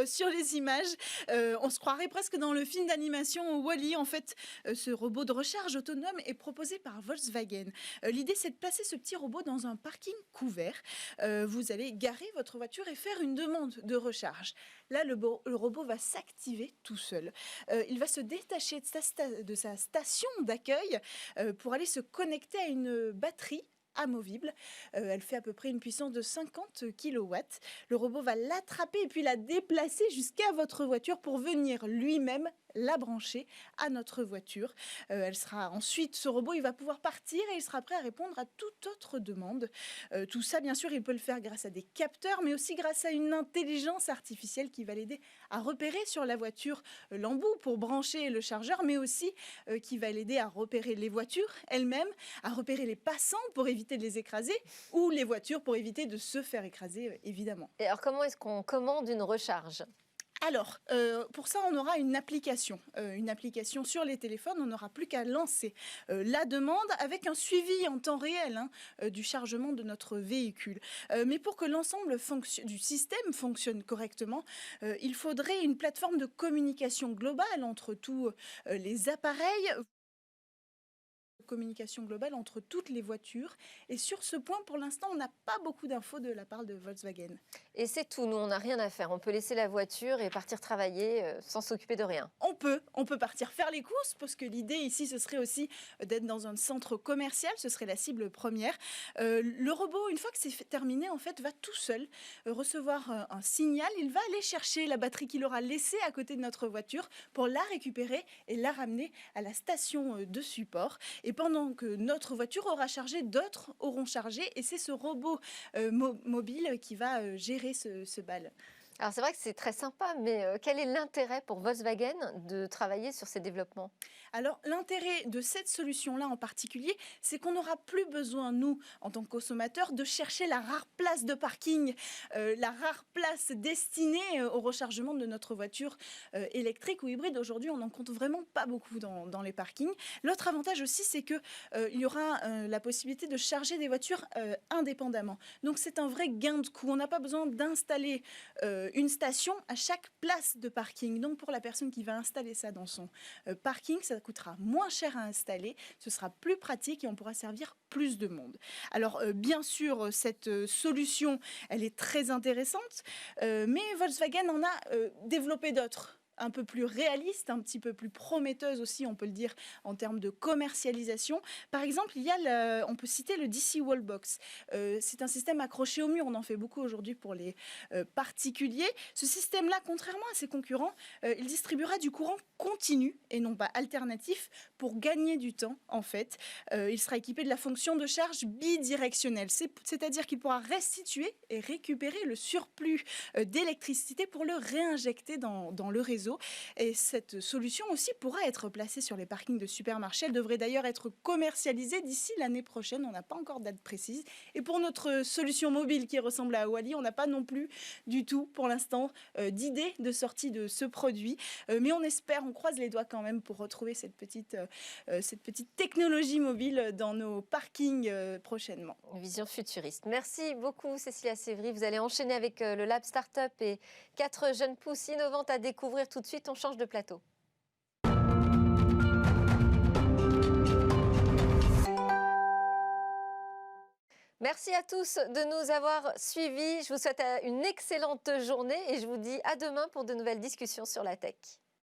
sur les images, on se croirait presque dans le film d'animation Wall-E. En fait, ce robot de recharge autonome est proposé par Volkswagen. L'idée, c'est de placer ce petit robot dans un parking couvert. Vous allez garer votre voiture et faire une demande de recharge. Là, le robot va s'activer tout seul. Il va se détacher de sa station d'accueil pour aller se connecter à une batterie amovible. Elle fait à peu près une puissance de 50 kW. Le robot va l'attraper et puis la déplacer jusqu'à votre voiture pour venir lui-même la brancher à notre voiture. Elle sera ensuite, ce robot, il va pouvoir partir et il sera prêt à répondre à toute autre demande. Tout ça, bien sûr, il peut le faire grâce à des capteurs, mais aussi grâce à une intelligence artificielle qui va l'aider à repérer sur la voiture l'embout pour brancher le chargeur, mais aussi qui va l'aider à repérer les voitures elles-mêmes, à repérer les passants pour éviter de les écraser ou les voitures pour éviter de se faire écraser, évidemment. Et alors, comment est-ce qu'on commande une recharge? Alors, pour ça, on aura une application sur les téléphones. On n'aura plus qu'à lancer la demande avec un suivi en temps réel du chargement de notre véhicule. Mais pour que l'ensemble du système fonctionne correctement, il faudrait une plateforme de communication globale entre tous les appareils. Communication globale entre toutes les voitures. Et sur ce point, pour l'instant, on n'a pas beaucoup d'infos de la part de Volkswagen. Et c'est tout, nous, on n'a rien à faire. On peut laisser la voiture et partir travailler sans s'occuper de rien. On peut partir faire les courses, parce que l'idée ici, ce serait aussi d'être dans un centre commercial, ce serait la cible première. Le robot, une fois que c'est terminé, en fait, va tout seul recevoir un signal. Il va aller chercher la batterie qu'il aura laissée à côté de notre voiture pour la récupérer et la ramener à la station de support. Et pendant que notre voiture aura chargé, d'autres auront chargé. Et c'est ce robot mobile qui va gérer ce bal. Alors c'est vrai que c'est très sympa, mais quel est l'intérêt pour Volkswagen de travailler sur ces développements? Alors l'intérêt de cette solution-là en particulier, c'est qu'on n'aura plus besoin, nous, en tant que consommateurs, de chercher la rare place de parking, la rare place destinée au rechargement de notre voiture électrique ou hybride. Aujourd'hui, on n'en compte vraiment pas beaucoup dans les parkings. L'autre avantage aussi, c'est qu'il y aura la possibilité de charger des voitures indépendamment. Donc c'est un vrai gain de coût. On n'a pas besoin d'installer une station à chaque place de parking. Donc pour la personne qui va installer ça dans son parking, ça coûtera moins cher à installer, ce sera plus pratique et on pourra servir plus de monde. Alors bien sûr, cette solution, elle est très intéressante, mais Volkswagen en a développé d'autres, un peu plus réaliste, un petit peu plus prometteuse aussi, on peut le dire, en termes de commercialisation. Par exemple, il y a on peut citer le DC Wallbox. C'est un système accroché au mur, on en fait beaucoup aujourd'hui pour les particuliers. Ce système-là, contrairement à ses concurrents, il distribuera du courant continu et non pas alternatif pour gagner du temps, en fait. Il sera équipé de la fonction de charge bidirectionnelle, c'est-à-dire qu'il pourra restituer et récupérer le surplus d'électricité pour le réinjecter dans le réseau. Et cette solution aussi pourra être placée sur les parkings de supermarchés. Elle devrait d'ailleurs être commercialisée d'ici l'année prochaine. On n'a pas encore de date précise. Et pour notre solution mobile qui ressemble à Wall-E, on n'a pas non plus du tout, pour l'instant, d'idée de sortie de ce produit. Mais on espère, on croise les doigts quand même pour retrouver cette petite technologie mobile dans nos parkings prochainement. Une vision futuriste. Merci beaucoup Cécilia Sévry. Vous allez enchaîner avec le Lab Startup et 4 jeunes pousses innovantes à découvrir tout de suite. On change de plateau. Merci à tous de nous avoir suivis. Je vous souhaite une excellente journée et je vous dis à demain pour de nouvelles discussions sur la tech.